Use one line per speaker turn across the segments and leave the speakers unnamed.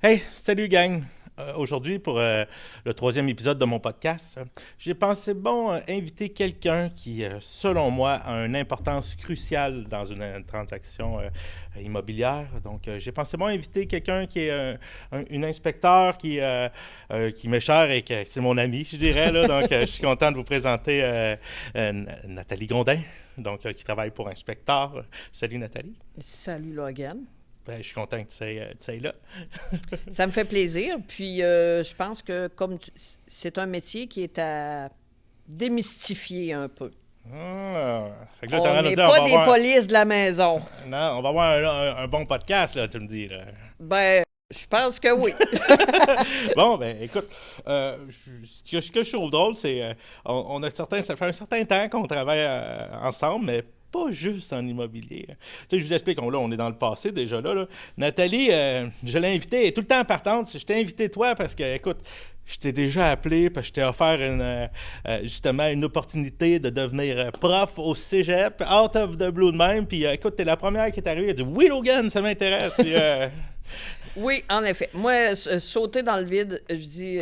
Hey, salut gang! Aujourd'hui, pour le troisième épisode de mon podcast, j'ai pensé inviter quelqu'un qui, selon moi, a une importance cruciale dans une transaction immobilière. Donc, j'ai pensé inviter quelqu'un qui est une inspecteur qui m'est cher et que c'est mon ami, je dirais. Là. Donc, je suis content de vous présenter Nathalie Grondin, donc, qui travaille pour Inspecteur. Salut Nathalie.
Salut Logan.
Je suis content que tu sois là.
Ça me fait plaisir. Puis je pense que c'est un métier qui est à démystifier un peu.
Ah. Fait que là,
On n'est pas des polices de la maison.
Non, on va avoir un bon podcast, là, tu me dis. Là.
Ben, je pense que oui.
Écoute, ce que je trouve drôle, c'est ça fait un certain temps qu'on travaille ensemble, mais pas juste en immobilier. Tu sais, je vous explique, on est dans le passé déjà là. Nathalie, je l'ai invitée, elle est tout le temps partante. Je t'ai invité toi parce que, écoute, je t'ai déjà appelé parce que je t'ai offert justement une opportunité de devenir prof au cégep, out of the blue de même. Puis écoute, t'es la première qui est arrivée, elle a dit « Oui, Logan, ça m'intéresse. » Puis
Oui, en effet. Moi, sauter dans le vide, je dis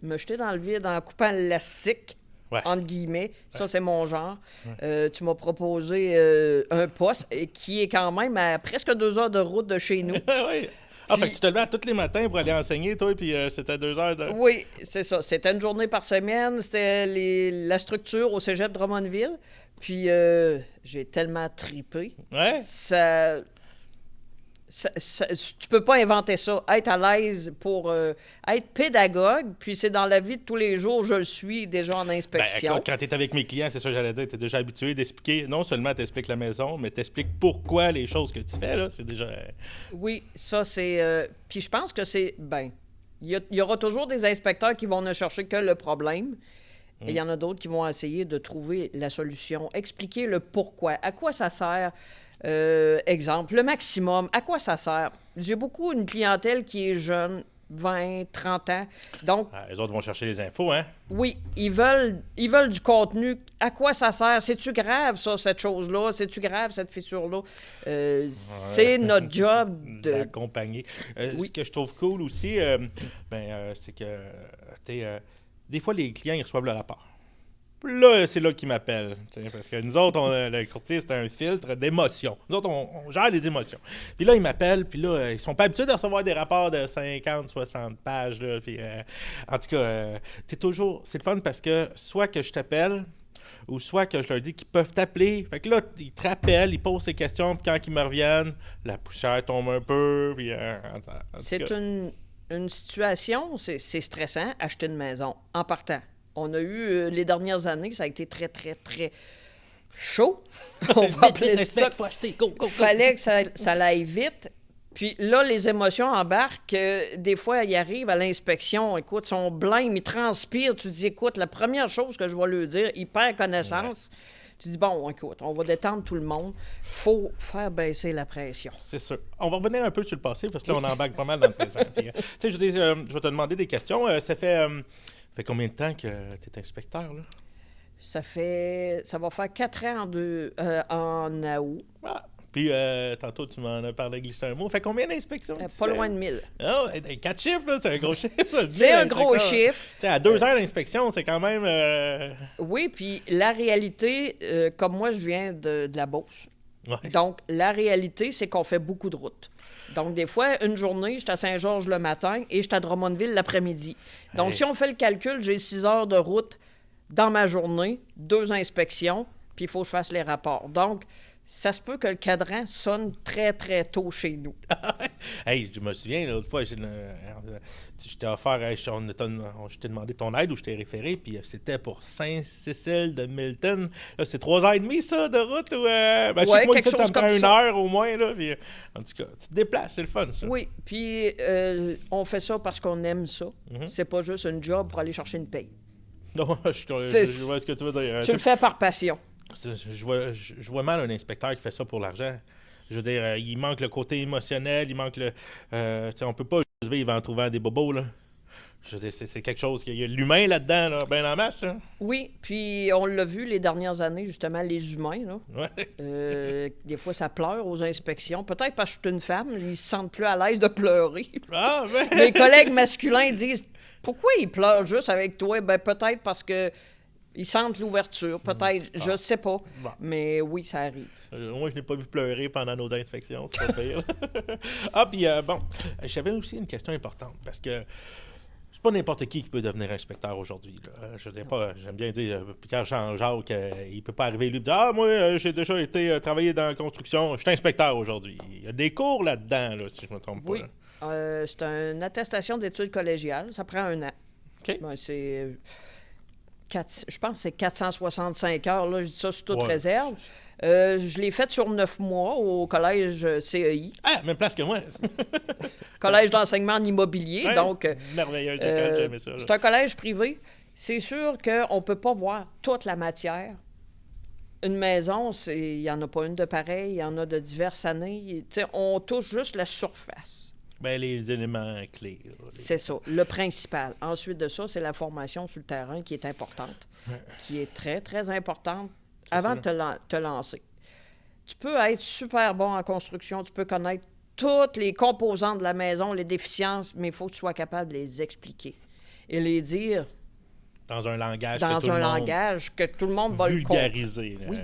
me jeter dans le vide en coupant l'élastique.
Ouais.
Entre guillemets. Ça, c'est mon genre. Tu m'as proposé un poste qui est quand même à presque 2 heures de route de chez nous.
Oui. Ah, fait que tu te levais tous les matins pour aller enseigner, toi, puis c'était 2 heures de...
Oui, c'est ça. C'était une journée par semaine. C'était la structure au cégep de Drummondville. Puis j'ai tellement tripé.
Ouais.
Tu peux pas inventer ça. Être à l'aise pour être pédagogue, puis c'est dans la vie de tous les jours, je le suis déjà en inspection.
Écoute, quand tu es avec mes clients, c'est ça que j'allais dire, tu es déjà habitué d'expliquer, non seulement t'expliques la maison, mais t'expliques pourquoi les choses que tu fais, là, c'est déjà...
Oui, ça c'est... puis je pense que c'est... il y aura toujours des inspecteurs qui vont ne chercher que le problème, et il y en a d'autres qui vont essayer de trouver la solution, expliquer le pourquoi, à quoi ça sert... exemple, le maximum, à quoi ça sert? J'ai beaucoup une clientèle qui est jeune, 20, 30 ans. Donc,
les autres vont chercher les infos, hein?
oui, ils veulent du contenu. À quoi ça sert? C'est-tu grave, ça, cette chose-là? C'est-tu grave, cette fissure-là? C'est notre job de...
d'accompagner.
Oui.
Ce que je trouve cool aussi, c'est que des fois, les clients, ils reçoivent le rapport. Là, c'est là qu'ils m'appellent. Parce que nous autres, le courtier, c'est un filtre d'émotions. Nous autres, on gère les émotions. Puis là, ils m'appellent, puis là, ils sont pas habitués de recevoir des rapports de 50, 60 pages. Là, puis, en tout cas, t'es toujours... C'est le fun parce que soit que je t'appelle, ou soit que je leur dis qu'ils peuvent t'appeler. Fait que là, ils te rappellent, ils posent ces questions, puis quand ils me reviennent, la poussière tombe un peu. Puis,
c'est une situation, c'est stressant, acheter une maison en partant. On a eu, les dernières années, ça a été très, très, très chaud. On va appeler ça. Il fallait que ça aille vite. Puis là, les émotions embarquent. Des fois, ils arrivent à l'inspection. Écoute, ils sont blêmes, ils transpirent. Tu dis, écoute, la première chose que je vais leur dire, ils perdent connaissance. Ouais. Tu dis, bon, écoute, on va détendre tout le monde. Faut faire baisser la pression.
C'est sûr. On va revenir un peu sur le passé, parce que là, on embarque pas mal dans le présent. Tu sais, je vais te demander des questions. Ça fait combien de temps que tu es inspecteur, là?
Ça va faire 4 ans en août.
Ah. Puis, tantôt, tu m'en as parlé, glissé un mot. Fait combien d'inspections?
Pas loin de 1000.
Oh, 4 chiffres, là, c'est un gros chiffre, ça.
C'est un gros chiffre.
Tu sais, à 2 heures d'inspection, c'est quand même...
Oui, puis la réalité, comme moi, je viens de la Beauce.
Ouais.
Donc, la réalité, c'est qu'on fait beaucoup de routes. Donc, des fois, une journée, je suis à Saint-Georges le matin et je suis à Drummondville l'après-midi. Donc, si on fait le calcul, j'ai 6 heures de route dans ma journée, 2 inspections, puis il faut que je fasse les rapports. Donc, ça se peut que le cadran sonne très, très tôt chez nous.
Hey, je me souviens, l'autre fois, je t'ai offert, je t'ai demandé ton aide ou je t'ai référé, puis c'était pour Saint-Cécile de Milton. Là, c'est 3 heures et demie, ça, de route? Ou,
ouais,
moi,
quelque
ça
chose
me prend
comme
une
ça.
heure au moins. Là, puis, en tout cas, tu te déplaces, c'est le fun, ça.
Oui, puis on fait ça parce qu'on aime ça. C'est pas juste un job pour aller chercher une paye.
Non, je vois ce que tu veux dire.
Tu le fais par passion.
Je vois mal un inspecteur qui fait ça pour l'argent. Je veux dire, il manque le côté émotionnel, il manque le... on peut pas juste vivre en trouvant des bobos, là. Je veux dire, c'est quelque chose, il y a l'humain là-dedans, là, bien en masse. Hein?
Oui, puis on l'a vu les dernières années, justement, les humains, là. Des fois, ça pleure aux inspections. Peut-être parce que je suis une femme, ils se sentent plus à l'aise de pleurer.
Ah, ben...
Mes collègues masculins disent « Pourquoi ils pleurent juste avec toi? » Ben peut-être parce que ils sentent l'ouverture, peut-être, je sais pas. Bon. Mais oui, ça arrive.
Moi, je n'ai pas vu pleurer pendant nos inspections, c'est pas pire. Ah, puis bon, j'avais aussi une question importante, parce que c'est pas n'importe qui peut devenir inspecteur aujourd'hui. Je veux dire pas, j'aime bien dire, Pierre Jean-Jacques, il peut pas arriver et lui dire « Ah, moi, j'ai déjà été travailler dans la construction, je suis inspecteur aujourd'hui. » Il y a des cours là-dedans, là, si je me trompe pas.
Oui, c'est une attestation d'études collégiales, ça prend 1 an.
OK.
Ben, je pense que c'est 465 heures, là, je dis ça sous toute réserve. Je l'ai faite sur 9 mois au collège CEI.
Ah, même place que moi!
Collège d'enseignement en immobilier,
ouais,
donc...
merveilleux, j'ai aimé ça. Là.
C'est un collège privé. C'est sûr qu'on ne peut pas voir toute la matière. Une maison, il n'y en a pas une de pareille, il y en a de diverses années. On touche juste la surface.
Bien, les éléments clés.
C'est ça, le principal. Ensuite de ça, c'est la formation sur le terrain qui est importante, qui est très, très importante avant de te lancer. Tu peux être super bon en construction, tu peux connaître toutes les composantes de la maison, les déficiences, mais il faut que tu sois capable de les expliquer et les dire
dans un langage
que tout le monde va le comprendre.
Vulgariser.
Oui.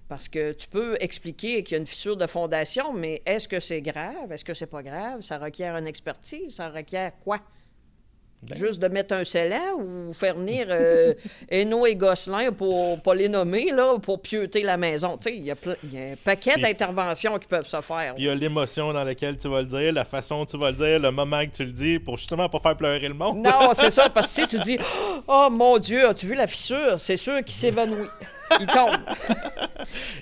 Parce que tu peux expliquer qu'il y a une fissure de fondation, mais est-ce que c'est grave? Est-ce que c'est pas grave? Ça requiert une expertise? Ça requiert quoi? Juste de mettre un scellant ou faire venir Hainaut et Gosselin pour pas les nommer, là, pour pieuter la maison. Tu sais, il y a un paquet d'interventions qui peuvent se faire.
Puis il y a l'émotion dans laquelle tu vas le dire, la façon dont tu vas le dire, le moment que tu le dis, pour justement pas faire pleurer le monde.
Non, c'est ça, parce que si tu dis « Oh mon Dieu, as-tu vu la fissure? » C'est sûr qu'il s'évanouit. Il tombe.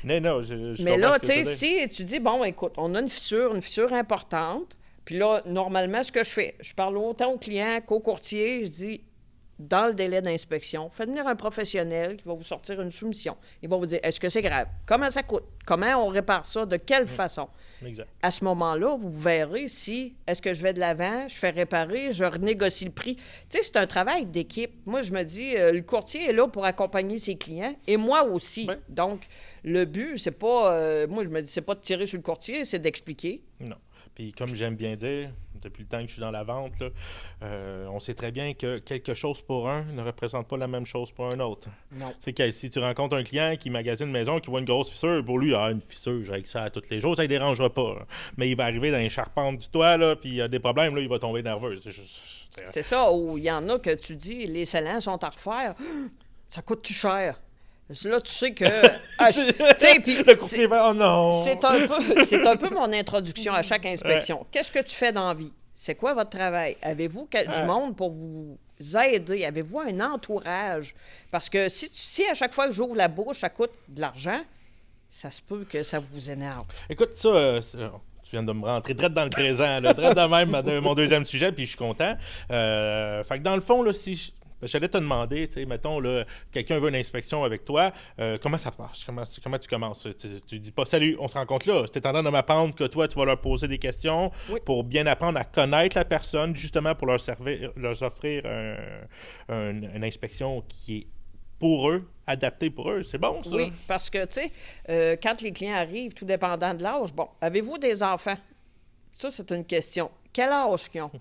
Non, je
Mais là, tu sais, si tu dis « Bon, écoute, on a une fissure importante. » Puis là, normalement, ce que je fais, je parle autant au client qu'au courtier, je dis, dans le délai d'inspection, faites venir un professionnel qui va vous sortir une soumission. Il va vous dire, est-ce que c'est grave? Comment ça coûte? Comment on répare ça? De quelle façon?
Exact.
À ce moment-là, vous verrez si, est-ce que je vais de l'avant, je fais réparer, je renégocie le prix. Tu sais, c'est un travail d'équipe. Moi, je me dis, le courtier est là pour accompagner ses clients et moi aussi. Ouais. Donc, le but, c'est pas, moi, je me dis, c'est pas de tirer sur le courtier, c'est d'expliquer.
Non. Puis comme j'aime bien dire, depuis le temps que je suis dans la vente, là, on sait très bien que quelque chose pour un ne représente pas la même chose pour un autre.
Non.
C'est que si tu rencontres un client qui magasine une maison, qui voit une grosse fissure, pour lui, une fissure, j'ai ça à tous les jours, ça ne dérangera pas. Mais il va arriver dans les charpentes du toit, là, puis il y a des problèmes, là, il va tomber nerveux.
C'est ça, où il y en a que tu dis, les scellants sont à refaire, ça coûte-tu cher? Là, tu sais que...
le courtier va... Oh non!
C'est un peu mon introduction à chaque inspection. Ouais. Qu'est-ce que tu fais dans la vie? C'est quoi votre travail? Avez-vous du monde pour vous aider? Avez-vous un entourage? Parce que si à chaque fois que j'ouvre la bouche, ça coûte de l'argent, ça se peut que ça vous énerve.
Écoute, ça... Tu viens de me rentrer direct dans le présent, là, direct de même mon deuxième sujet, puis je suis content. Fait que dans le fond, là, si... J'allais te demander, tu sais, mettons, là, quelqu'un veut une inspection avec toi, comment ça passe? Comment tu commences? Tu dis pas « Salut, on se rencontre là ». C'est en train de m'apprendre que toi, tu vas leur poser des questions pour bien apprendre à connaître la personne, justement pour leur offrir une inspection qui est pour eux, adaptée pour eux. C'est bon, ça?
Oui, parce que, tu sais, quand les clients arrivent, tout dépendant de l'âge, bon, avez-vous des enfants? Ça, c'est une question. Quel âge qu'ils ont?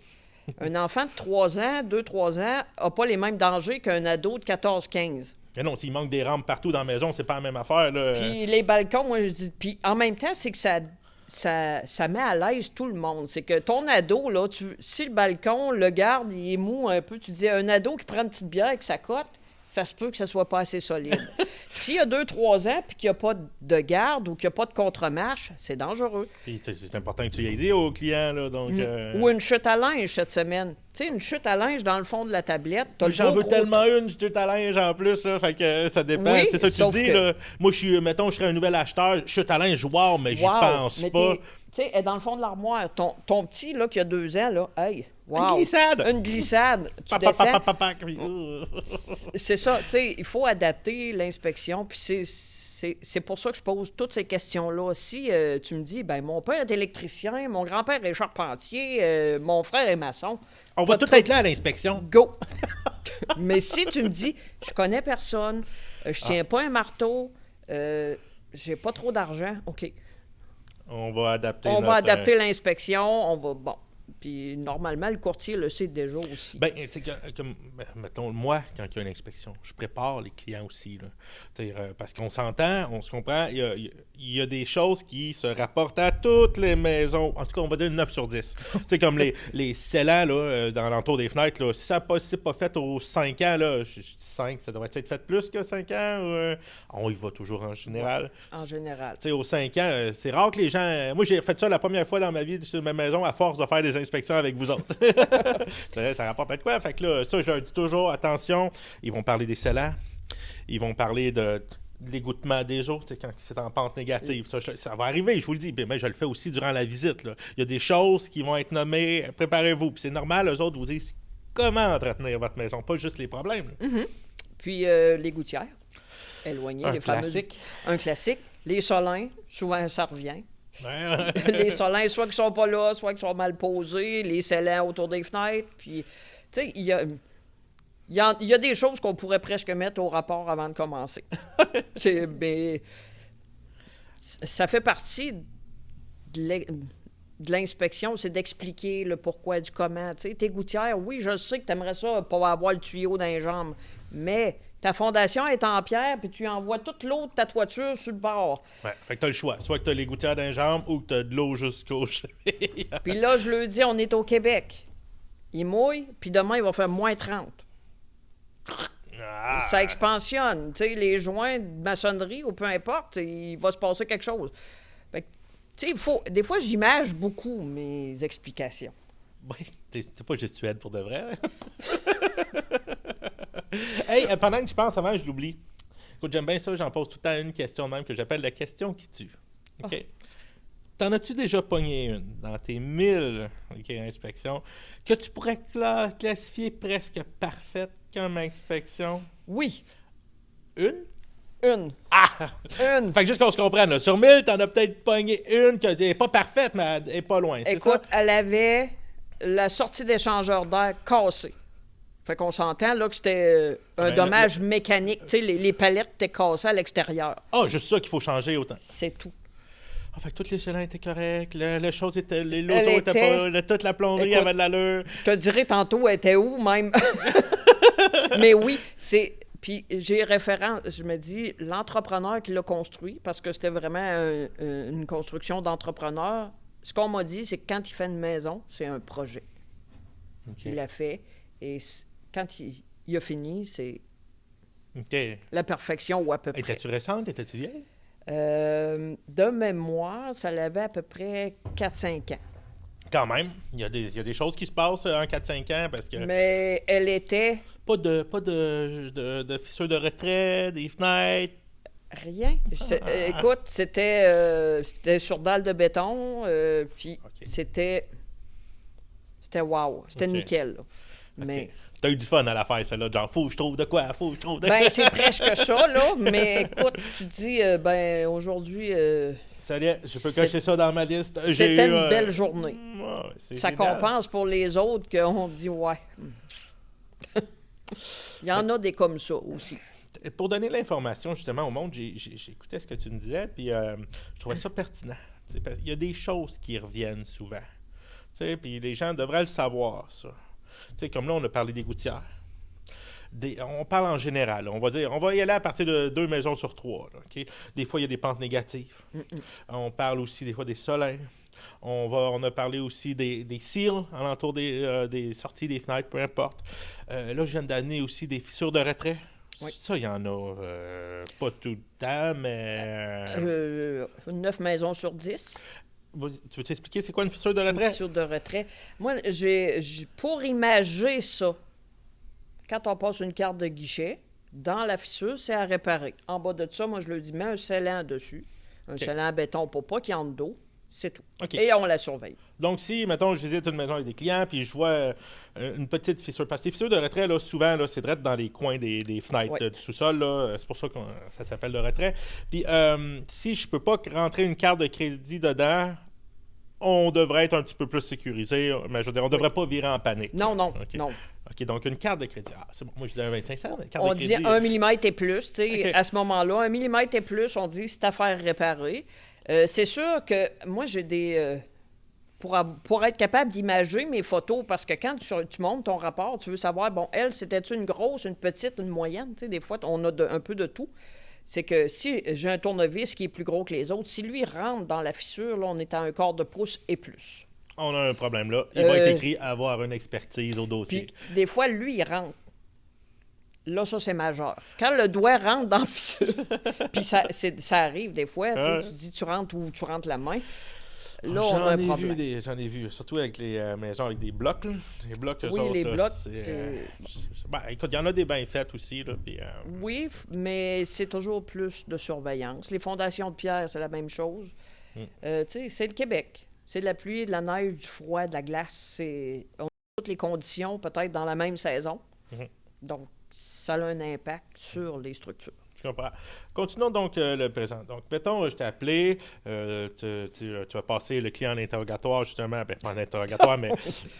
Un enfant de 3 ans, 2-3 ans, n'a pas les mêmes dangers qu'un ado de 14-15.
Mais non, s'il manque des rampes partout dans la maison, c'est pas la même affaire, là.
Puis les balcons, moi, je dis... Puis en même temps, c'est que ça met à l'aise tout le monde. C'est que ton ado, là, si le balcon, le garde, il est mou un peu, tu dis un ado qui prend une petite bière avec sa cote, ça se peut que ça soit pas assez solide. S'il y a 2-3 ans puis qu'il n'y a pas de garde ou qu'il n'y a pas de contre-marche, c'est dangereux.
Puis c'est important que tu l'aies dit aux clients, là, donc...
Ou une chute à linge cette semaine. Tu sais, une chute à linge dans le fond de la tablette.
J'en veux tellement une chute à linge en plus, là, fait que ça dépend. Oui, c'est ça que tu dis, là. Moi, mettons, je serais un nouvel acheteur, chute à linge, wow, mais j'y pense pas.
sais, elle est dans le fond de l'armoire. Ton petit, là, qui a 2 ans, là, hey, wow.
Une glissade!
Une glissade. Tu descends. C'est ça, tu sais, il faut adapter l'inspection, puis c'est pour ça que je pose toutes ces questions-là. Si tu me dis, ben mon père est électricien, mon grand-père est charpentier, mon frère est maçon.
On va tout être là à l'inspection.
Go! Mais si tu me dis, je connais personne, je tiens pas un marteau, j'ai pas trop d'argent, OK.
On va adapter
va adapter l'inspection, on va... Bon. Puis normalement, le courtier le sait déjà aussi.
Bien, tu sais, comme, mettons, moi, quand il y a une inspection, je prépare les clients aussi. Là. Parce qu'on s'entend, on se comprend, il y a des choses qui se rapportent à toutes les maisons. En tout cas, on va dire 9 sur 10. Tu sais, comme les scellants là, dans l'entour des fenêtres, là, si ça n'est pas fait aux 5 ans, là, je dis 5, ça devrait être fait plus que 5 ans. On y va toujours en général.
En général.
Tu sais, aux 5 ans, c'est rare que les gens... Moi, j'ai fait ça la première fois dans ma vie sur ma maison à force de faire des inspections avec vous autres. ça rapporte à quoi? Fait que là, ça, je leur dis toujours, attention, ils vont parler des scellants, ils vont parler de l'égouttement des eaux, quand c'est en pente négative. Ça va arriver, je vous le dis, mais je le fais aussi durant la visite. Là. Il y a des choses qui vont être nommées, préparez-vous. Puis c'est normal, eux autres vous disent comment entretenir votre maison, pas juste les problèmes.
Mm-hmm. Puis les gouttières, éloignées, les
classique.
Un classique. Les solins, souvent ça revient. Les solins, soit qui sont pas là, soit qui sont mal posés, les scellants autour des fenêtres. Puis, tu sais, il y a des choses qu'on pourrait presque mettre au rapport avant de commencer. Mais ça fait partie de l'inspection, c'est d'expliquer le pourquoi du comment. Tu sais, tes gouttières, oui, je sais que tu aimerais ça pour avoir le tuyau dans les jambes, mais ta fondation est en pierre, puis tu envoies toute l'eau de ta toiture sur le bord.
Ouais, fait que t'as le choix. Soit que t'as les gouttières dans les jambes ou que t'as de l'eau jusqu'au cheville.
Puis là, je leur dis, on est au Québec. Il mouille, puis demain, il va faire moins 30. Ça expansionne. Tu sais, les joints de maçonnerie ou peu importe, il va se passer quelque chose. Fait que, tu sais, des fois, j'image beaucoup mes explications.
Oui, t'es pas gestuelle pour de vrai. Hey, pendant que tu penses, avant, je l'oublie. Écoute, j'aime bien ça, j'en pose tout le temps une question même que j'appelle la question qui tue. OK? Oh. T'en as-tu déjà pogné une dans tes 1000 inspections que tu pourrais classifier presque parfaite comme inspection?
Oui.
Une? Ah! Une! Fait que juste qu'on se comprenne, là, sur 1000, t'en as peut-être pogné une qui n'est pas parfaite, mais elle n'est pas loin, c'est ça?
Écoute, elle avait la sortie d'échangeur d'air cassée. Fait qu'on s'entend là que c'était un dommage mécanique. Tu sais, les palettes étaient cassées à l'extérieur.
Ah, juste ça qu'il faut changer autant.
C'est tout.
Ah, fait que tous les scellants étaient corrects, les choses étaient... Les loseaux étaient pas... toute la plomberie avait de l'allure.
Je te dirais tantôt, elle était où, même? Mais oui, c'est... Puis j'ai référence, je me dis, l'entrepreneur qui l'a construit, parce que c'était vraiment une construction d'entrepreneur, ce qu'on m'a dit, c'est que quand il fait une maison, c'est un projet. Okay. Il l'a fait, et quand il a fini, c'est la perfection ou à peu près.
Étais-tu récente? Étais-tu vieille?
De mémoire, ça l'avait à peu près 4-5 ans.
Quand même, il y a des choses qui se passent en 4-5 ans parce que...
Mais elle était...
Pas de fissures de retrait, des fenêtres...
Rien. Écoute, c'était sur dalle de béton, puis c'était wow, c'était nickel. Là. Mais...
T'as eu du fun à la faire, celle-là, genre, faut que je trouve de quoi,
Ben, c'est presque ça, là, mais écoute, tu dis, ben, aujourd'hui...
Salut, je peux cocher ça dans ma liste.
C'était une belle journée. Ça
génial.
Compense pour les autres qu'on dit, ouais. Il y en a des comme ça aussi.
Pour donner l'information, justement, au monde, j'écoutais ce que tu me disais, puis je trouvais ça pertinent. Il y a des choses qui reviennent souvent. Puis les gens devraient le savoir, ça. T'sais, comme là, on a parlé des gouttières. On parle en général. On va y aller à partir de 2 maisons sur 3. Là, okay? Des fois, il y a des pentes négatives. On parle aussi des fois des solins. On a parlé aussi des cils alentour des sorties des fenêtres, peu importe. Là, je viens d'amener aussi des fissures de retrait. Oui. Ça, il y en a pas tout le temps, mais...
9 maisons sur 10.
Tu veux t'expliquer c'est quoi une fissure de retrait? Une
fissure de retrait. Moi, pour imager ça, quand on passe une carte de guichet, dans la fissure, c'est à réparer. En bas de ça, moi, je le dis, mets un scellant dessus. Un scellant à béton pour pas qu'il y ait en d'eau. C'est tout.
OK.
Et on la surveille.
Donc, si, mettons, je visite une maison avec des clients, puis je vois une petite fissure, parce que les fissures de retrait, là, souvent, là, c'est direct dans les coins des fenêtres du sous-sol, là, c'est pour ça que ça s'appelle le retrait. Puis, si je peux pas rentrer une carte de crédit dedans, on devrait être un petit peu plus sécurisé, mais je veux dire, on devrait pas virer en panique.
Non.
OK, donc une carte de crédit. Ah, c'est bon, moi je dis un 25 cents, une carte
On
de crédit.
dit 1 millimètre et plus, tu sais,
OK.
à ce moment-là, 1 millimètre et plus, on dit c'est à faire réparer. C'est sûr que moi, j'ai des... pour être capable d'imager mes photos, parce que quand tu montes ton rapport, tu veux savoir, bon, elle, c'était-tu une grosse, une petite, une moyenne? Tu sais, des fois, on a un peu de tout. C'est que si j'ai un tournevis qui est plus gros que les autres, si lui rentre dans la fissure, là, on est à un quart de pouce et plus.
On a un problème là. Il va être écrit avoir une expertise au dossier.
Puis, des fois, lui, il rentre. Là, ça, c'est majeur. Quand le doigt rentre dans la fissure, puis ça arrive des fois, tu dis tu rentres ou tu rentres la main. Là, on a un problème.
J'en ai vu, surtout avec les maisons avec des blocs. Là. Les blocs, eux autres,
les
là,
blocs,
ben, écoute, il y en a des bien faites aussi. Là, puis,
Oui, mais c'est toujours plus de surveillance. Les fondations de pierre, c'est la même chose. Tu sais, c'est le Québec. C'est de la pluie, de la neige, du froid, de la glace. On a toutes les conditions, peut-être dans la même saison. Donc, ça a un impact sur les structures.
Je comprends. Continuons donc le présent. Donc, mettons, je t'ai appelé, tu as passé le client en interrogatoire, justement, ben, pas en interrogatoire, mais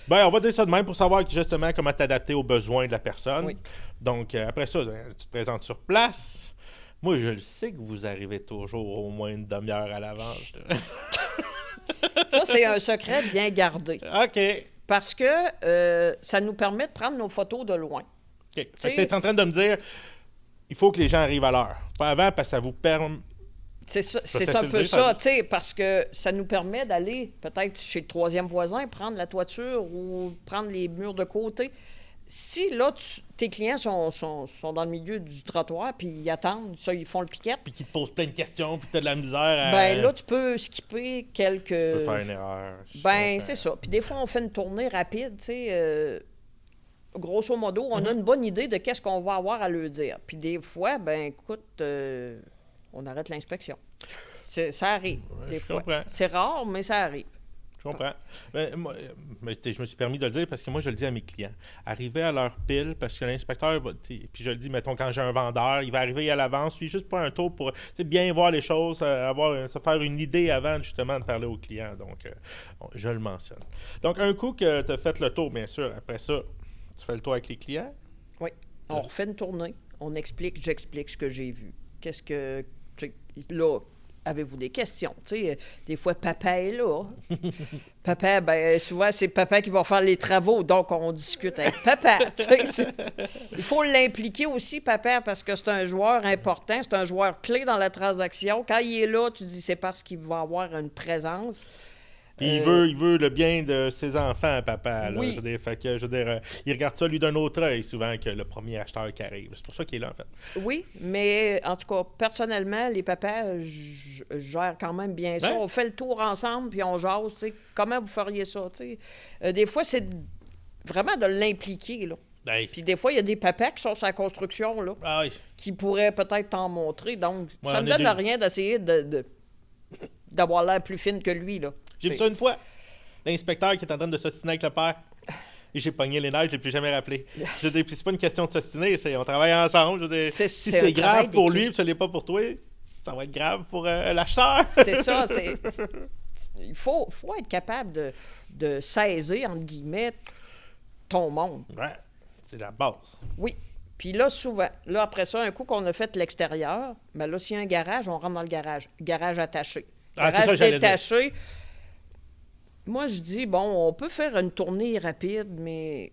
ben, on va dire ça de même pour savoir justement comment t'adapter aux besoins de la personne.
Oui.
Donc, après ça, tu te présentes sur place. Moi, je le sais que vous arrivez toujours au moins une demi-heure à l'avance.
Ça, c'est un secret bien gardé.
OK.
Parce que ça nous permet de prendre nos photos de loin.
OK. Tu es en train de me dire, il faut que les gens arrivent à l'heure. Pas avant, parce que ça vous permet...
C'est un peu ça, tu sais, parce que ça nous permet d'aller peut-être chez le troisième voisin, prendre la toiture ou prendre les murs de côté. Si, là, tes clients sont dans le milieu du trottoir, puis ils attendent, ça, ils font le piquet.
Puis qu'ils te posent plein de questions, puis que tu as de la misère à...
Ben là, tu peux skipper quelques... Tu
peux faire une erreur.
Ben, c'est ça. Puis des fois, on fait une tournée rapide, tu sais... Grosso modo, on a une bonne idée de qu'est-ce qu'on va avoir à leur dire. Puis des fois, ben écoute, on arrête l'inspection. Ça arrive, des fois.
Comprends.
C'est rare, mais ça arrive.
Je comprends. Mais je me suis permis de le dire parce que moi, je le dis à mes clients. Arriver à l'heure pile, parce que l'inspecteur va... Puis je le dis, mettons, quand j'ai un vendeur, il va arriver à l'avance, lui, juste pour un tour pour bien voir les choses, se faire une idée avant, justement, de parler aux clients. Donc, je le mentionne. Donc, un coup que tu as fait le tour, bien sûr, après ça, tu fais le tour avec les clients?
Oui. On refait une tournée. J'explique ce que j'ai vu. Qu'est-ce que... Là, avez-vous des questions? Tu sais, des fois, papa est là. Papa, ben souvent, c'est papa qui va faire les travaux, donc on discute avec papa. Il faut l'impliquer aussi, papa, parce que c'est un joueur important, c'est un joueur clé dans la transaction. Quand il est là, tu dis c'est parce qu'il va avoir une présence.
Puis il veut le bien de ses enfants, papa. Là.
Oui.
Il regarde ça, lui, d'un autre œil, souvent, que le premier acheteur qui arrive. C'est pour ça qu'il est là, en fait.
Oui, mais en tout cas, personnellement, les papas gèrent quand même bien ça. On fait le tour ensemble, puis on jase. T'sais, comment vous feriez ça? Des fois, c'est vraiment de l'impliquer, là.
Hey.
Puis des fois, il y a des papas qui sont sur la construction, là, qui pourraient peut-être t'en montrer. Donc, ça ne donne rien d'essayer d'avoir l'air plus fine que lui, là.
J'ai vu ça une fois. L'inspecteur qui est en train de s'ostiner avec le père. Et j'ai pogné les nerfs, je ne l'ai plus jamais rappelé. Je dis, c'est pas une question de s'ostiner, on travaille ensemble. Je dis, si c'est grave pour lui, puis ce n'est pas pour toi, ça va être grave pour l'acheteur.
C'est ça. Il faut être capable de saisir, entre guillemets, ton monde.
Ouais, c'est la base.
Oui. Puis là, souvent, après ça, un coup qu'on a fait l'extérieur, ben là, s'il y a un garage, on rentre dans le garage. Garage attaché. Garage détaché. Moi, je dis, bon, on peut faire une tournée rapide, mais,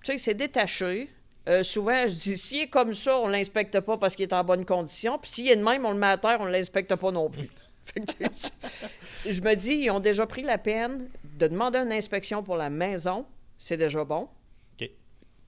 tu sais, c'est détaché. Souvent, je dis, s'il est comme ça, on ne l'inspecte pas parce qu'il est en bonne condition. Puis s'il est de même, on le met à terre, on ne l'inspecte pas non plus. Je me dis, ils ont déjà pris la peine de demander une inspection pour la maison. C'est déjà bon.
OK.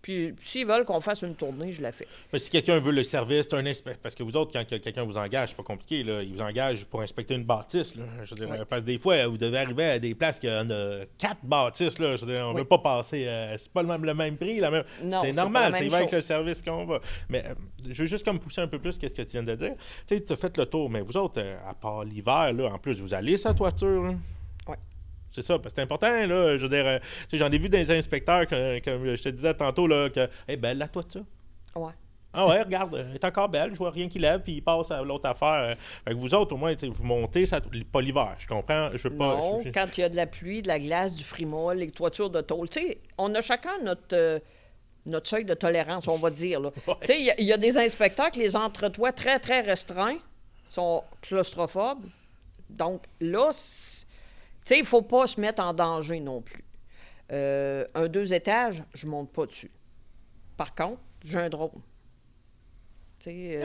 Puis s'ils veulent qu'on fasse une tournée, je la fais.
Mais si quelqu'un veut le service, c'est un inspecteur. Parce que vous autres, quand quelqu'un vous engage, c'est pas compliqué, là. Il vous engage pour inspecter une bâtisse. Là. Je veux dire, parce que des fois, vous devez arriver à des places qu'il y en a 4 bâtisses. Là. Je veux dire, on ne veut pas passer. C'est pas le même prix.
Non,
c'est normal, c'est avec le service qu'on va. Mais je veux juste comme pousser un peu plus qu'est-ce que tu viens de dire. Tu sais, tu as fait le tour, mais vous autres, à part l'hiver, là, en plus, vous allez sa toiture. Là.
Ouais.
C'est ça, parce que c'est important, là. Je veux dire, tu sais, j'en ai vu des inspecteurs, comme je te disais tantôt, là, que, belle la toiture.
Ouais.
Ah ouais, regarde, elle est encore belle, je vois rien qui lève, puis il passe à l'autre affaire. Fait que vous autres, au moins, vous montez, ça, pas l'hiver, je comprends. Je veux pas.
Non, quand il y a de la pluie, de la glace, du frimoule, les toitures de tôle. Tu sais, on a chacun notre seuil de tolérance, on va dire. Là.
Ouais.
Tu sais, il y a des inspecteurs que les entretoits très, très restreints sont claustrophobes. Donc là, tu sais, il ne faut pas se mettre en danger non plus. Un 2 étages, je ne monte pas dessus. Par contre, j'ai un drone. Tu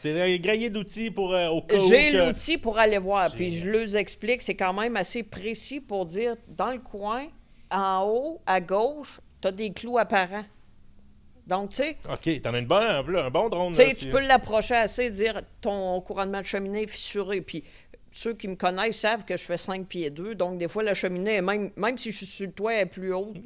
t'es grillé d'outils pour au cas où.
J'ai l'outil pour aller voir. Puis je leur explique, c'est quand même assez précis pour dire, dans le coin, en haut, à gauche, tu as des clous apparents. Donc, tu sais...
OK, t'en as un bon drone.
Tu sais, tu peux l'approcher assez, dire ton couronnement de cheminée est fissuré. Puis ceux qui me connaissent savent que je fais 5 pieds 2. Donc, des fois, la cheminée, même si je suis sur le toit, elle est plus haute.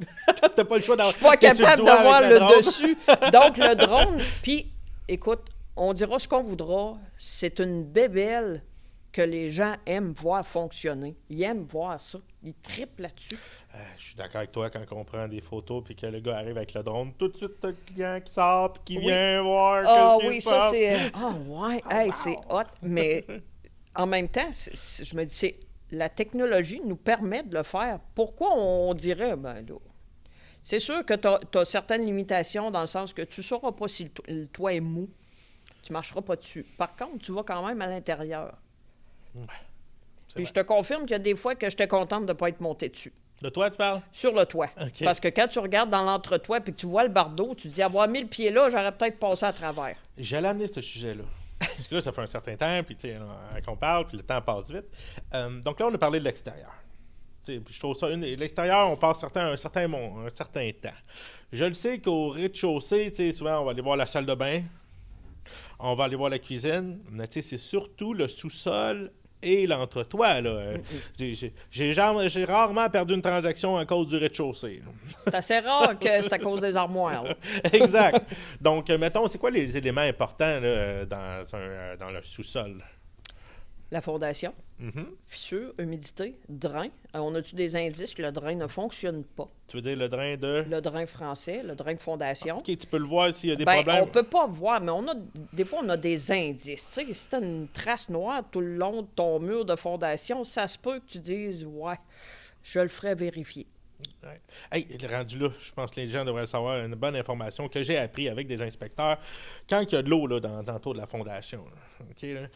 T'as pas le choix d'avoir...
Je suis pas capable de voir le dessus. Donc, le drone... Puis, écoute, on dira ce qu'on voudra. C'est une bébelle que les gens aiment voir fonctionner. Ils aiment voir ça. Ils trippent là-dessus.
Je suis d'accord avec toi quand on prend des photos puis que le gars arrive avec le drone. Tout de suite, t'as le client qui sort puis qui vient voir qu'est-ce qui se passe.
C'est... Ah ouais, hey, c'est hot. Mais en même temps, je me dis, la technologie nous permet de le faire. Pourquoi on dirait, ben là... C'est sûr que tu as certaines limitations dans le sens que tu ne sauras pas si le toit est mou. Tu ne marcheras pas dessus. Par contre, tu vas quand même à l'intérieur.
Ouais,
puis je te confirme qu'il y a des fois que j'étais contente de ne pas être montée dessus.
Le toit, tu parles?
Sur le toit.
Okay.
Parce que quand tu regardes dans l'entretoit et que tu vois le bardeau, tu te dis, avoir mis le pied là, j'aurais peut-être passé à travers.
J'allais amener ce sujet-là. Parce que là, ça fait un certain temps, puis tu sais, qu'on parle, puis le temps passe vite. Donc là, on a parlé de l'extérieur. Puis je trouve ça, l'extérieur, on passe un certain temps. Je le sais qu'au rez-de-chaussée, souvent, on va aller voir la salle de bain, on va aller voir la cuisine, mais c'est surtout le sous-sol et l'entretoit. Là. J'ai rarement perdu une transaction à cause du rez-de-chaussée.
C'est assez rare que c'est à cause des armoires. Là.
Exact. Donc, mettons, c'est quoi les éléments importants là, dans le sous-sol?
La fondation, fissure, humidité, drain. On a-tu des indices que le drain ne fonctionne pas?
Tu veux dire le drain de...
Le drain français, le drain de fondation.
OK, tu peux le voir s'il y a des problèmes.
On peut pas voir, mais des fois, on a des indices. Tu sais, si tu as une trace noire tout le long de ton mur de fondation, ça se peut que tu dises, ouais, je le ferai vérifier.
Ouais. Hey, rendu là, je pense que les gens devraient savoir une bonne information que j'ai appris avec des inspecteurs. Quand il y a de l'eau là, dans le tour de la fondation, là, OK, là,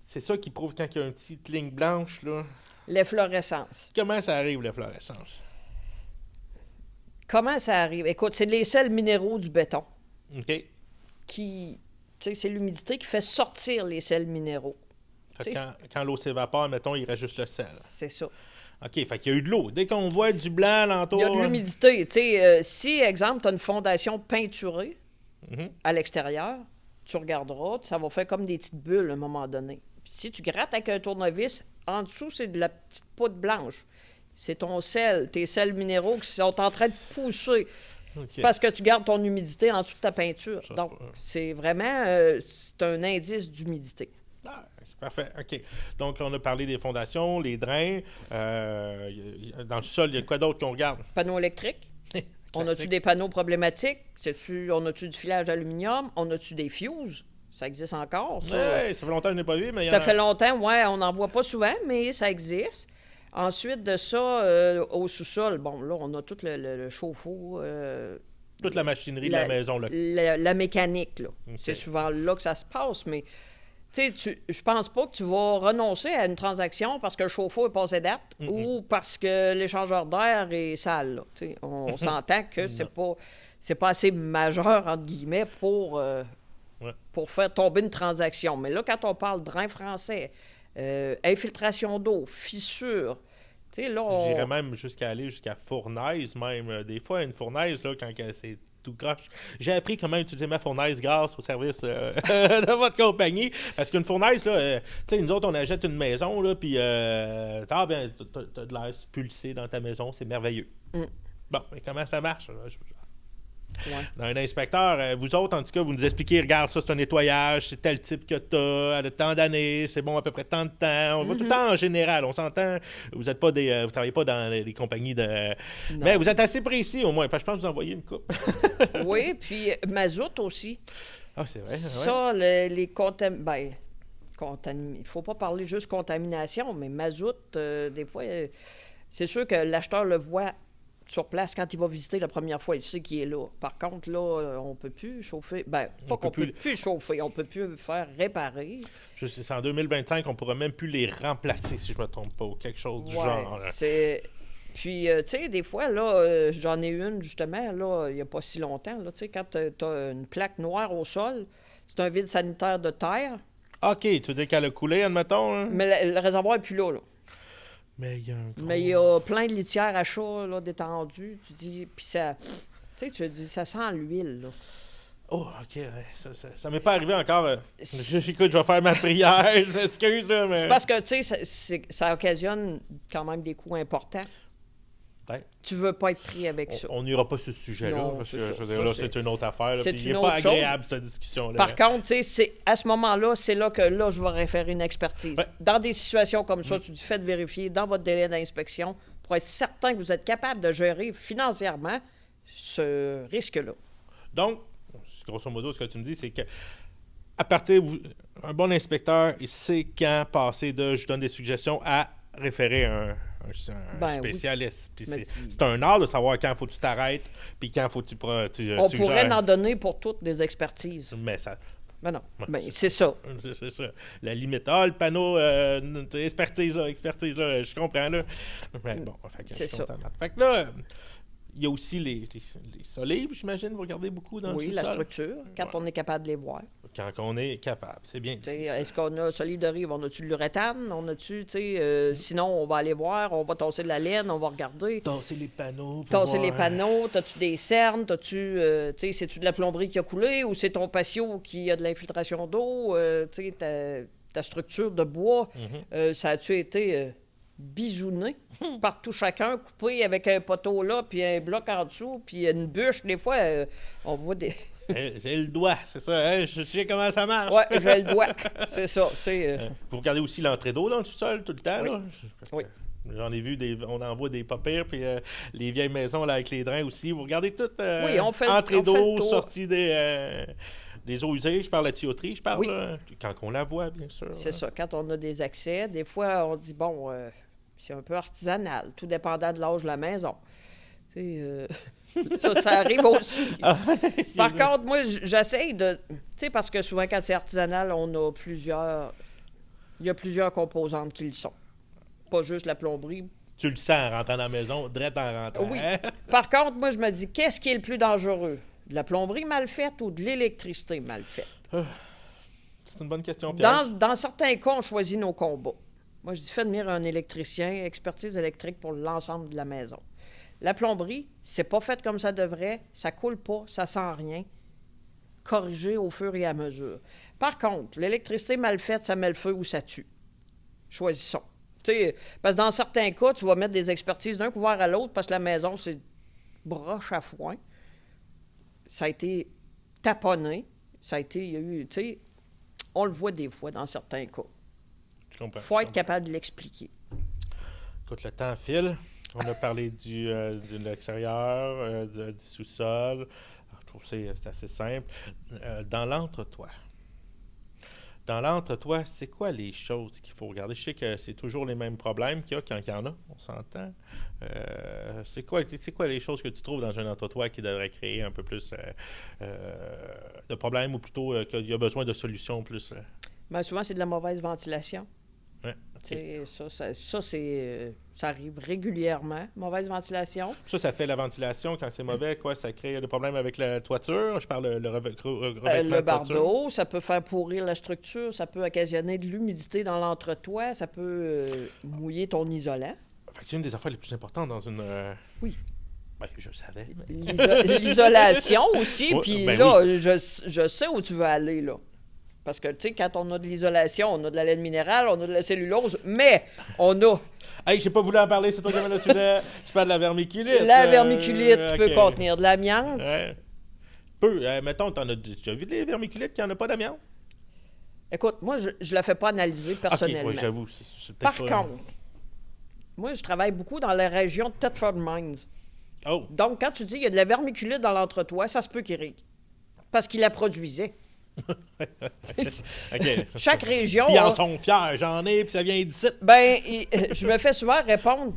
c'est ça qui prouve quand il y a une petite ligne blanche, là.
L'efflorescence.
Comment ça arrive, l'efflorescence?
Comment ça arrive? Écoute, c'est les sels minéraux du béton.
OK.
Tu sais, c'est l'humidité qui fait sortir les sels minéraux.
Fait que quand l'eau s'évapore, mettons, il reste juste le sel.
C'est ça.
OK, fait qu'il y a eu de l'eau. Dès qu'on voit du blanc alentour...
Il y a de l'humidité. Tu sais, si, exemple, tu as une fondation peinturée à l'extérieur, tu regarderas, ça va faire comme des petites bulles à un moment donné. Puis si tu grattes avec un tournevis, en dessous, c'est de la petite poudre blanche. C'est ton sel, tes sels minéraux qui sont en train de pousser. Okay. C'est parce que tu gardes ton humidité en dessous de ta peinture. Donc, c'est vraiment c'est un indice d'humidité.
Ah, parfait. OK. Donc, on a parlé des fondations, les drains. Dans le sol, il y a quoi d'autre qu'on regarde?
Panneaux électriques. On a-tu des panneaux problématiques? On a-tu du filage d'aluminium? On a-tu des fuses? Ça existe encore, ça.
Ouais, ça fait longtemps que je n'ai pas vu, mais...
Ça fait longtemps, ouais, on n'en voit pas souvent, mais ça existe. Ensuite de ça, au sous-sol, bon, là, on a tout le chauffe-eau.
Toute la machinerie de la maison, là.
La mécanique, là. Okay. C'est souvent là que ça se passe, mais... Tu sais, je pense pas que tu vas renoncer à une transaction parce que le chauffe-eau est passé date ou parce que l'échangeur d'air est sale, là. Tu sais, on s'entend que c'est pas assez majeur, entre guillemets, pour faire tomber une transaction. Mais là, quand on parle drain français, infiltration d'eau, fissure, tu sais, là,
j'irais même jusqu'à aller jusqu'à fournaise, même. Des fois, une fournaise, là, quand c'est tout croche. J'ai appris comment utiliser ma fournaise grâce au service de votre compagnie. Parce qu'une fournaise, là, tu sais, nous autres, on achète une maison, là, puis t'as de l'air pulsé dans ta maison, c'est merveilleux. Bon, mais comment ça marche? Dans un inspecteur, vous autres, en tout cas, vous nous expliquez, regarde, ça, c'est un nettoyage, c'est tel type que t'as, à tant d'années, c'est bon à peu près tant de temps. On va tout le temps en général, on s'entend. Vous êtes pas vous travaillez pas dans les compagnies de...
Non.
Mais vous êtes assez précis, au moins, parce que je pense que vous envoyez une coupe.
Oui, puis mazout aussi.
Ah, c'est vrai.
Ça, les contaminants... il ne faut pas parler juste contamination, mais mazout, des fois, c'est sûr que l'acheteur le voit sur place quand il va visiter la première fois, il sait qu'il est là. Par contre, là, on ne peut plus chauffer. Ben, pas qu'on peut plus chauffer, on ne peut plus faire réparer.
C'est en 2025, on ne pourra même plus les remplacer, si je ne me trompe pas, ou quelque chose du genre.
Puis, tu sais, des fois, là, j'en ai une, justement, là, il n'y a pas si longtemps, là, tu sais, quand tu as une plaque noire au sol, c'est un vide sanitaire de terre.
OK, tu veux dire qu'elle a coulé, admettons? Hein?
Mais le réservoir n'est plus là, là.
Mais
il y a plein de litières à chat, là, détendues. Tu dis, puis ça... Tu sais, tu dis, ça sent l'huile, là.
Oh, OK, ouais, ça m'est pas arrivé encore. Écoute, je vais faire ma prière, je m'excuse, là, mais...
C'est parce que, tu sais, ça occasionne quand même des coûts importants.
Ben,
tu veux pas être pris avec ça.
On n'ira pas sur ce sujet-là,
Non,
parce
c'est
que,
ça.
je veux dire, là, c'est une autre affaire. Là,
C'est
puis
une
il
autre
n'est pas agréable, cette discussion-là.
Par contre, tu sais, à ce moment-là, c'est là que là, je vais référer une expertise.
Ouais.
Dans des situations comme ça, tu faites vérifier dans votre délai d'inspection pour être certain que vous êtes capable de gérer financièrement ce risque-là.
Donc, grosso modo, ce que tu me dis, c'est que à partir, un bon inspecteur, il sait quand passer de je donne des suggestions à référer un spécialiste.
Oui.
Puis c'est un art de savoir quand faut que tu t'arrêtes, puis quand faut que tu
on pourrait en donner pour toutes des expertises.
Mais ça...
Ben non,
Ouais,
c'est ça.
C'est ça. La limite. Le panneau, expertise, là, je comprends, là. Mais bon,
c'est ça.
Fait que là, il y a aussi les solives, j'imagine, vous regardez beaucoup dans le sous-sol.
Oui, la structure, quand on est capable de les voir.
Quand on est capable, c'est bien.
Est-ce qu'on a solive de rive, on a-tu de l'uréthane, on a-tu, sinon on va aller voir, on va tasser de la laine, on va regarder.
Tasser les panneaux.
Les panneaux, t'as-tu des cernes, c'est-tu de la plomberie qui a coulé ou c'est ton patio qui a de l'infiltration d'eau, ta structure de bois, ça a-tu été bisouné par tout chacun, coupé avec un poteau là, puis un bloc en dessous, puis une bûche, des fois, on voit des...
J'ai le doigt, c'est ça. Hein? Je sais comment ça marche.
Oui, j'ai le doigt. C'est ça.
Vous regardez aussi l'entrée d'eau dans le sous-sol tout le temps,
oui.
Là?
Oui.
J'en ai vu, on en voit des pas pires, puis les vieilles maisons là, avec les drains aussi. Vous regardez tout.
Oui, on fait
entrée d'eau,
le tour.
sortie des eaux usées. Je parle de la tuyauterie, je parle.
Oui.
Quand on la voit, bien sûr.
C'est ça. Quand on a des accès, des fois, on dit, bon, c'est un peu artisanal, tout dépendant de l'âge de la maison. Ça arrive aussi. Par contre, moi, j'essaye de... Tu sais, parce que souvent, quand c'est artisanal, on a plusieurs... Il y a plusieurs composantes qui le sont. Pas juste la plomberie.
Tu le sens en rentrant dans la maison, direct en rentrant.
Oui.
Hein?
Par contre, moi, je me dis, qu'est-ce qui est le plus dangereux? De la plomberie mal faite ou de l'électricité mal faite?
C'est une bonne question, Pierre.
Dans certains cas, on choisit nos combats. Moi, je dis, faites venir un électricien, expertise électrique pour l'ensemble de la maison. La plomberie, c'est pas fait comme ça devrait, ça coule pas, ça sent rien. Corriger au fur et à mesure. Par contre, l'électricité mal faite, ça met le feu ou ça tue. Choisissons. T'sais, parce que dans certains cas, tu vas mettre des expertises d'un couvert à l'autre parce que la maison, c'est broche à foin. Ça a été taponné. Ça a été, il y a eu, tu sais, on le voit des fois dans certains cas. Il faut être capable de l'expliquer.
Écoute, le temps file. On a parlé de l'extérieur, du sous-sol. Je trouve que c'est assez simple. Dans l'entre-toi, c'est quoi les choses qu'il faut regarder? Je sais que c'est toujours les mêmes problèmes qu'il y a quand il y en a, on s'entend. C'est quoi les choses que tu trouves dans un entre-toi qui devrait créer un peu plus de problèmes ou plutôt qu'il y a besoin de solutions plus?
Bien, souvent, c'est de la mauvaise ventilation.
Ouais, okay.
Ça arrive régulièrement, mauvaise ventilation.
Ça fait la ventilation quand c'est mauvais, quoi, ça crée des problèmes avec la toiture. Je parle le revêtement
le bardeau, ça peut faire pourrir la structure, ça peut occasionner de l'humidité dans l'entretoit, ça peut mouiller ton isolant.
Fait que c'est une des affaires les plus importantes dans une...
Oui.
Ben, je le savais.
L'isolation aussi, puis
ben
là,
oui.
je sais où tu veux aller, là. Parce que, tu sais, quand on a de l'isolation, on a de la laine minérale, on a de la cellulose, mais on a...
Hey, j'ai pas voulu en parler, c'est toi qui avais le sujet. Tu parles de la vermiculite.
La vermiculite peut contenir de l'amiante.
Ouais. peu. Mettons, t'en as déjà vu des vermiculites qui n'en a pas d'amiante?
Écoute, moi, je ne la fais pas analyser personnellement.
OK, oui, j'avoue. C'est
Par
peut-être pas...
contre, moi, je travaille beaucoup dans la région de Thetford Mines.
Oh!
Donc, quand tu dis qu'il y a de la vermiculite dans l'entretoit, ça se peut qu'il rit. Parce qu'il la produisait.
OK.
Chaque région...
Puis ils en sont fiers, j'en ai, puis ça vient d'ici.
Je me fais souvent répondre,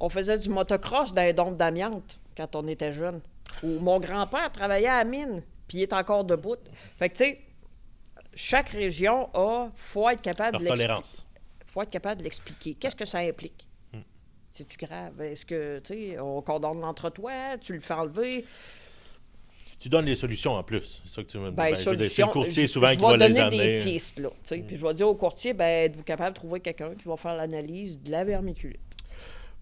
on faisait du motocross dans les dompes d'amiante quand on était jeune. Ou mon grand-père travaillait à la mine, puis il est encore debout. Fait que, tu sais, chaque région faut être capable de l'expliquer.
Tolérance.
Faut être capable de l'expliquer. Qu'est-ce que ça implique? C'est-tu grave? Est-ce que, tu sais, on condamne l'entretoit, tu le fais enlever?
Tu donnes les solutions en plus. C'est ça que tu me dis.
Solution,
c'est le courtier souvent qui
je
va
vais
les
donner
amener.
des pistes, là. Puis je vais dire au courtier, êtes-vous capable de trouver quelqu'un qui va faire l'analyse de la vermiculite?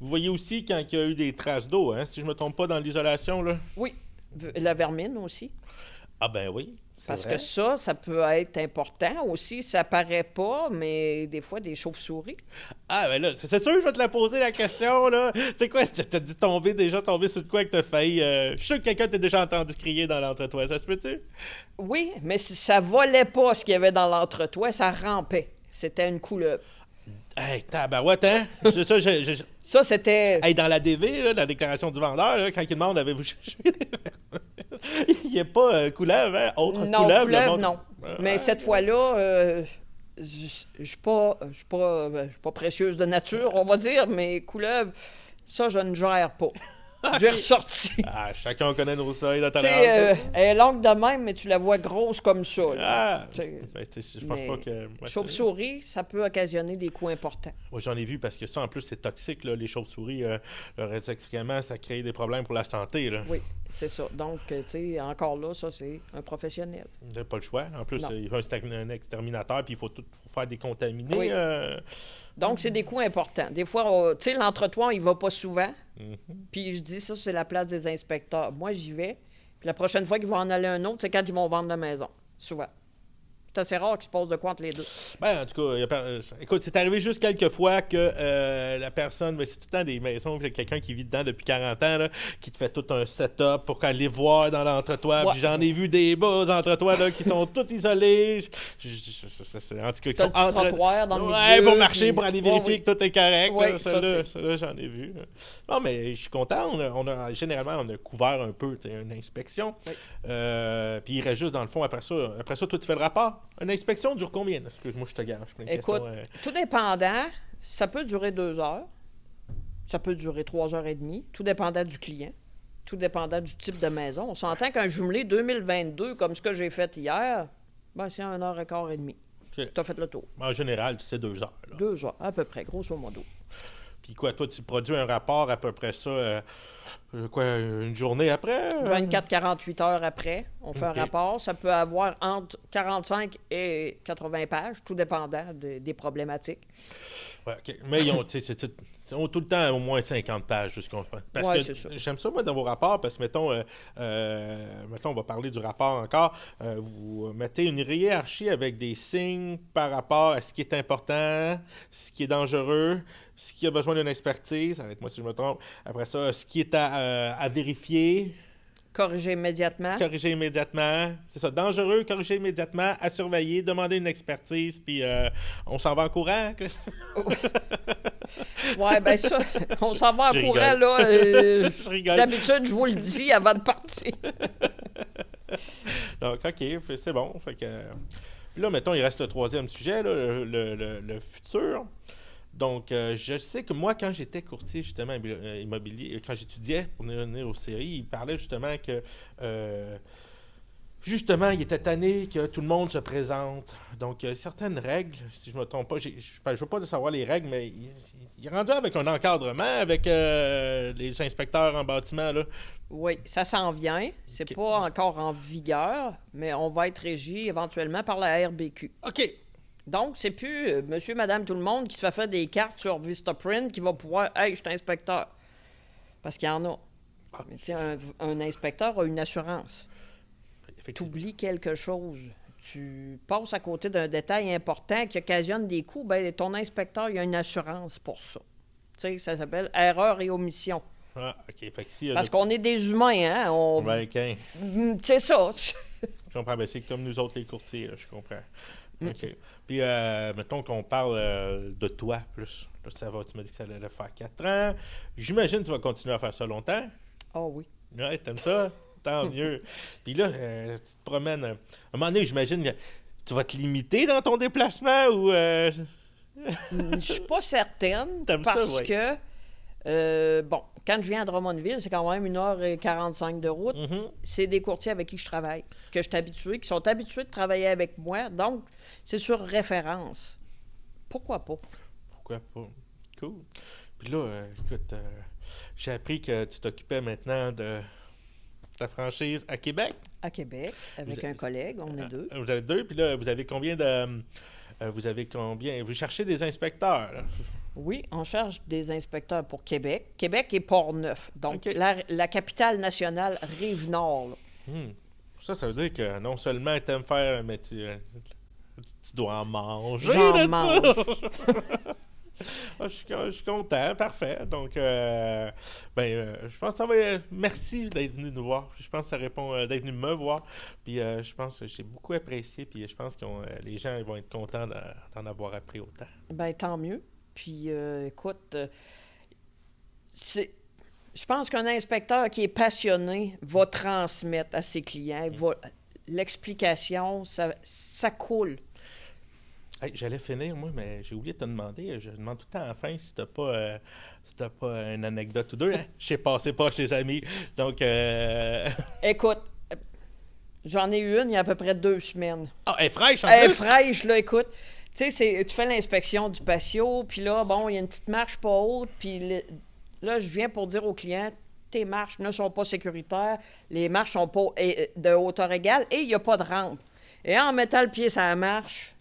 Vous voyez aussi quand il y a eu des traces d'eau, hein, si je me trompe pas dans l'isolation, là?
Oui. La vermine aussi.
Ah ben oui.
Parce
vrai.
que ça peut être important aussi. Ça paraît pas, mais des fois, des chauves-souris.
Ah ben là, c'est sûr que je vais te la poser la question, là. C'est quoi, t'as dû déjà tomber sur de quoi que t'as failli... Je suis sûr que quelqu'un t'a déjà entendu crier dans l'entretoit, ça se peut-tu?
Oui, mais ça volait pas ce qu'il y avait dans l'entretoit, ça rampait. C'était une couleuvre.
Hey, tabarouette, hein? C'est ça,
Ça, c'était...
Hey, dans la DV, là, la déclaration du vendeur, là, quand il demande avez-vous cherché des il n'y a pas couleuvre, hein? Autre
non,
couleuvre,
non. Mais cette fois-là, je suis pas précieuse de nature, on va dire, mais couleuvre, ça, je ne gère pas. J'ai ressorti.
Ah, chacun connaît nos seuils de
Tu sais,
tolérance.
elle est longue de même, mais tu la vois grosse comme ça. Là.
Ah, je pense pas que...
Chauve-souris, ça peut occasionner des coups importants.
Moi, j'en ai vu parce que ça, en plus, c'est toxique, là, les chauves-souris, leurs excréments, ça crée des problèmes pour la santé, là.
Oui, c'est ça. Donc, tu sais, encore là, ça, c'est un professionnel.
Vous n'avez pas le choix. En plus,
Non.
il faut un exterminateur, puis il faut tout faire décontaminer.
Oui. Donc, c'est des coûts importants. Des fois, tu sais, l'entretoit, il va pas souvent. Puis je dis, ça, c'est la place des inspecteurs. Moi, j'y vais. Puis la prochaine fois qu'ils vont en aller un autre, c'est quand ils vont vendre la maison. Souvent. C'est assez rare qu'ils se posent de quoi entre les deux.
Ben, en tout cas, écoute, c'est arrivé juste quelques fois que la personne, ben, c'est tout le temps des maisons, puis il y a quelqu'un qui vit dedans depuis 40 ans, là, qui te fait tout un setup pour aller voir dans l'entretoit.
Ouais.
Puis j'en ai vu des bas entretoits là, qui sont tous isolés. En tout cas, qui sont
T'as le petit trottoir dans le
ouais,
milieu,
pour marcher,
puis-
pour aller vérifier
oui.
que tout est correct.
Oui,
là.
ça,
Ça, j'en ai vu. Non, mais je suis content. Généralement, on a couvert un peu, tu sais, une inspection.
Oui.
Puis il reste juste, dans le fond, après ça, toi, tu fais le rapport. Une inspection dure combien? Excuse-moi, je te gâche.
Écoute, tout dépendant, ça peut durer 2 heures. Ça peut durer 3 heures et demie. Tout dépendant du client. Tout dépendant du type de maison. On s'entend qu'un jumelé 2022, comme ce que j'ai fait hier, c'est 1 heure et quart et demie.
Ok.
Tu as fait le tour.
En général, tu sais 2 heures. Là.
2 heures, à peu près, grosso modo.
Puis quoi, toi, tu produis un rapport à peu près ça, une journée après?
24-48 heures après, on fait
Ok.
un rapport. Ça peut avoir entre 45 et 80 pages, tout dépendant des problématiques.
Ouais, ok. Mais ils ont, tu sais, ils ont tout le temps au moins 50 pages jusqu'on parce
Ouais,
que
c'est ça.
j'aime ça, moi, dans vos rapports, parce que, mettons, on va parler du rapport encore. Vous mettez une hiérarchie avec des signes par rapport à ce qui est important, ce qui est dangereux, ce qui a besoin d'une expertise, arrête-moi si je me trompe. Après ça, ce qui est à vérifier,
Corriger immédiatement.
corriger immédiatement. C'est ça, dangereux, corriger immédiatement, à surveiller, demander une expertise, puis on s'en va en courant.
Ouais, ben ça, on s'en va en
Je
courant,
rigole.
là.
Je rigole.
D'habitude, je vous le dis avant de partir.
Donc, OK, puis c'est bon. Fait que, puis là, mettons, il reste le troisième sujet, là, le futur. Donc, je sais que moi, quand j'étais courtier, justement, immobilier, quand j'étudiais pour venir aux séries, il parlait justement que, justement, il était tanné que tout le monde se présente. Donc, certaines règles, si je ne me trompe pas, je ne veux pas savoir les règles, mais il est rendu avec un encadrement avec les inspecteurs en bâtiment, là.
Oui, ça s'en vient. C'est
Ok.
pas encore en vigueur, mais on va être régi éventuellement par la RBQ.
OK.
Donc, c'est plus monsieur, madame, tout le monde qui se fait faire des cartes sur Vistaprint qui va pouvoir « Hey, je suis inspecteur ». Parce qu'il y en a.
Ah.
Mais tu sais, un inspecteur a une assurance. Tu
Effectivement.
oublies quelque chose. Tu passes à côté d'un détail important qui occasionne des coûts. Ben, ton inspecteur, il a une assurance pour ça. Tu sais, ça s'appelle erreur et omission.
Ah, OK. Fait que si,
Parce qu'on est des humains, hein?
Ouais, OK.
C'est ça.
Je comprends. Ben, c'est comme nous autres, les courtiers, là, je comprends.
Mm.
OK. Puis, mettons qu'on parle de toi plus. Là, ça va, tu m'as dit que ça allait faire 4 ans. J'imagine que tu vas continuer à faire ça longtemps.
Oh oui.
Ouais, t'aimes ça? Tant mieux. Puis là, tu te promènes. À un moment donné, j'imagine que tu vas te limiter dans ton déplacement ou...
Je suis pas certaine
T'aimes ça,
parce
ouais.
que, bon, quand je viens à Drummondville, c'est quand même 1h45 de route.
Mhm.
C'est des courtiers avec qui je travaille, que je suis habitué, qui sont habitués de travailler avec moi. Donc, c'est sur référence. Pourquoi pas?
Pourquoi pas? Cool. Puis là, écoute, j'ai appris que tu t'occupais maintenant de ta franchise à Québec.
À Québec, avec
Vous
un collègue, on est deux.
Vous avez 2, puis là, vous avez combien de... vous avez combien... Vous cherchez des inspecteurs, là.
Oui, on cherche des inspecteurs pour Québec. Québec et Port-Neuf. Donc,
OK.
la capitale nationale, Rive-Nord. Là.
Ça veut dire que non seulement tu aimes faire, mais tu dois en manger
J'en
de
mange.
ça. Ah, je suis content, parfait. Donc, je pense que ça va. Merci d'être venu nous voir. Je pense que ça répond d'être venu me voir. Puis, je pense que j'ai beaucoup apprécié. Puis, je pense que les gens ils vont être contents d'en avoir appris autant.
Ben tant mieux. Puis, écoute, je pense qu'un inspecteur qui est passionné va transmettre à ses clients. L'explication, ça coule.
Hey, j'allais finir, moi, mais j'ai oublié de te demander. Je demande tout le temps à la fin si t'as pas une anecdote ou deux. Hein? Je sais pas, c'est pas chez tes amis. Donc,
Écoute, j'en ai eu une il y a à peu près 2 semaines.
Ah, elle est fraîche en
Elle est
plus!
fraîche, là, écoute. Tu sais, tu fais l'inspection du patio, puis là, bon, il y a une petite marche pas haute, puis là, je viens pour dire au client, tes marches ne sont pas sécuritaires, les marches sont pas de hauteur égale, et il n'y a pas de rampe. Et en mettant le pied sur la marche,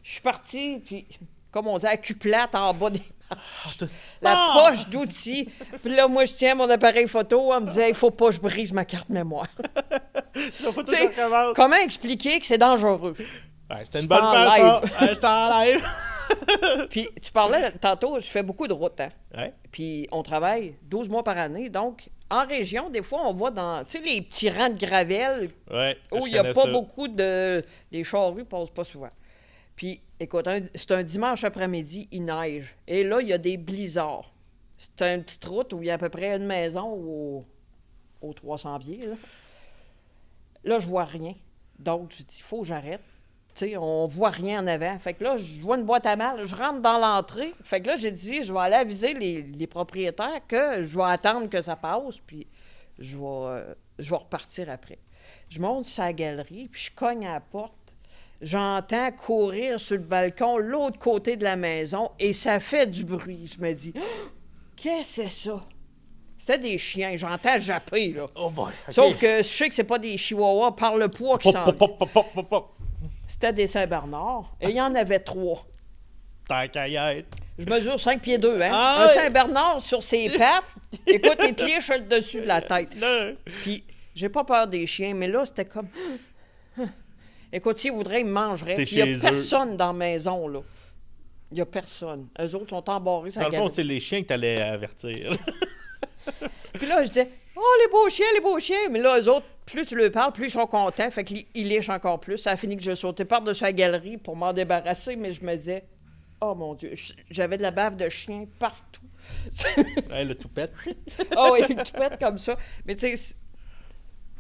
je suis parti, puis, comme on dit, à cul plate en bas des marches. La poche d'outils. Puis là, moi, je tiens mon appareil photo, on me disait, il faut pas que je brise ma carte mémoire.
Tu
sais, comment expliquer que c'est dangereux?
Ouais, c'était une
C'est
bonne
en
façon.
live.
C'était en live.
Puis tu parlais tantôt, je fais beaucoup de routes, hein?
Ouais.
Puis on travaille 12 mois par année. Donc, en région, des fois, on va dans, tu sais, les petits rangs de gravelle
Ouais,
où
je
il n'y a
connais
pas
ça.
beaucoup de... Les charrues passent pas souvent. Puis, écoute, c'est un dimanche après-midi, il neige. Et là, il y a des blizzards. C'est une petite route où il y a à peu près une maison aux 300 pieds, là. Là, je vois rien. Donc, je dis, il faut que j'arrête. Tu sais, on voit rien en avant. Fait que là, je vois une boîte à mal. Je rentre dans l'entrée. Fait que là, j'ai dit, je vais aller aviser les propriétaires que je vais attendre que ça passe, puis je vais repartir après. Je monte sur la galerie, puis je cogne à la porte. J'entends courir sur le balcon, l'autre côté de la maison, et ça fait du bruit. Je me dis, qu'est-ce que c'est ça? C'était des chiens. J'entends japper, là.
Oh boy. OK.
Sauf que je sais que c'est pas des chihuahuas par le poids qui s'en
Pop, pop, pop, pop, pop.
C'était des Saint-Bernard. Et il y en avait 3.
Tant qu'à y être.
Je mesure 5 pieds 2, hein?
Ah
Un
ouais.
Saint-Bernard sur ses pattes. Écoute, il te liche le dessus de la tête.
Là.
Puis, j'ai pas peur des chiens, mais là, c'était comme... Écoute, s'ils voudraient, ils me mangeraient.
T'es
Puis, il y a
chez eux.
personne dans la maison, là. Il y a personne. Eux autres sont embarrés sur
Dans
la
le fond,
galerie.
c'est les chiens que t'allais avertir.
Puis là, je disais, oh, les beaux chiens, les beaux chiens. Mais là, eux autres, plus tu leur parles, plus ils sont contents. Fait qu'ils lichent encore plus. Ça a fini que je sautais par-dessus la galerie pour m'en débarrasser, mais je me disais, oh mon Dieu, j'avais de la bave de chien partout.
Ouais, le toupette.
Oh oui, une toupette comme ça. Mais tu sais,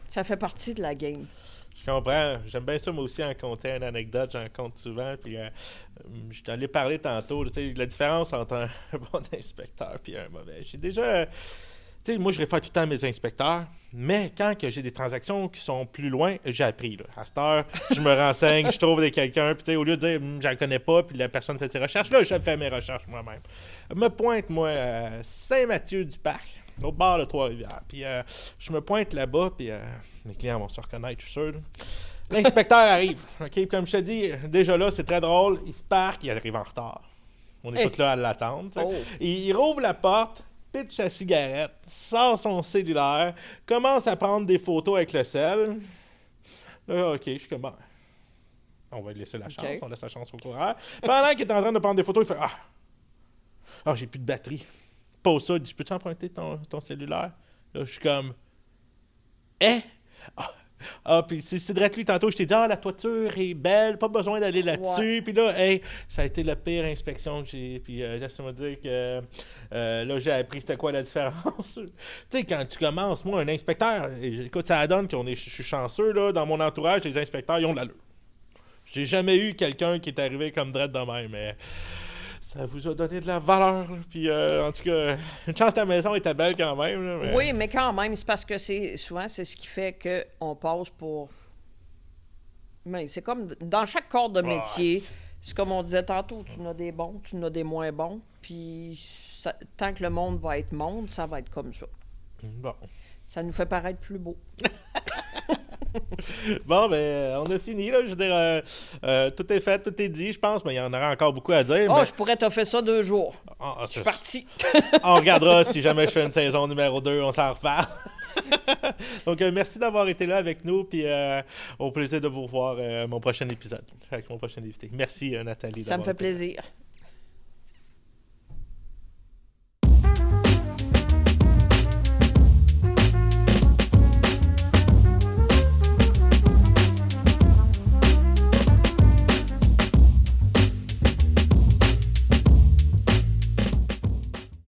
ça fait partie de la game.
Je comprends. J'aime bien ça, moi aussi, en compter une anecdote. J'en compte souvent. Puis, je t'en ai parlé tantôt. Tu sais, la différence entre un bon inspecteur et un mauvais. J'ai déjà... Tu sais, moi, je réfère tout le temps à mes inspecteurs, mais quand que j'ai des transactions qui sont plus loin, j'ai appris. Là. À cette heure, je me renseigne, je trouve quelqu'un, puis tu sais, au lieu de dire « j'en connais pas », puis la personne fait ses recherches, là, je fais mes recherches moi-même. Me pointe, moi, à Saint-Mathieu-du-Parc, au bord de Trois-Rivières. Puis je me pointe là-bas, puis mes clients vont se reconnaître, je suis sûr. Là. L'inspecteur arrive. OK, comme je te dis, déjà là, c'est très drôle. Il se parque, il arrive en retard. On est tous là à l'attendre. Tu sais.
Oh.
Il rouvre la porte, pitch sa cigarette, sort son cellulaire, commence à prendre des photos avec le sel. Là, OK, je suis comme, bon, on va lui laisser la chance,
OK.
on laisse la chance au coureur. Pendant qu'il est en train de prendre des photos, il fait, ah, j'ai plus de batterie. pose ça, il dit, peux-tu emprunter ton cellulaire? Là, je suis comme, eh? Puis c'est direct lui, tantôt, je t'ai dit, la toiture est belle, pas besoin d'aller là-dessus.
Ouais.
Puis là, hey, ça a été la pire inspection que j'ai. Puis laisse-moi dire que là, j'ai appris c'était quoi la différence. Tu sais, quand tu commences, moi, un inspecteur, écoute, ça donne je suis chanceux, là, dans mon entourage, les inspecteurs, ils ont de l'allure. J'ai jamais eu quelqu'un qui est arrivé comme Dredd de même, mais ça vous a donné de la valeur. Puis, en tout cas, une chance que ta maison était belle quand même. Là, mais...
Oui, mais quand même, c'est parce que souvent, c'est ce qui fait qu'on passe pour... Mais c'est comme dans chaque corps de métier, c'est comme on disait tantôt, tu en as des bons, tu en as des moins bons, puis tant que le monde va être monde, ça va être comme ça.
Bon.
Ça nous fait paraître plus beau.
Bon, ben, on a fini, là. Je veux dire, tout est fait, tout est dit, je pense, mais il y en aura encore beaucoup à dire.
Oh,
mais...
je pourrais t'offrir ça 2 jours. Je suis parti.
On regardera si jamais je fais une saison numéro 2, on s'en reparle. Donc, merci d'avoir été là avec nous, puis au plaisir de vous revoir mon prochain épisode, avec mon prochain invité. Merci, Nathalie.
Ça me fait plaisir.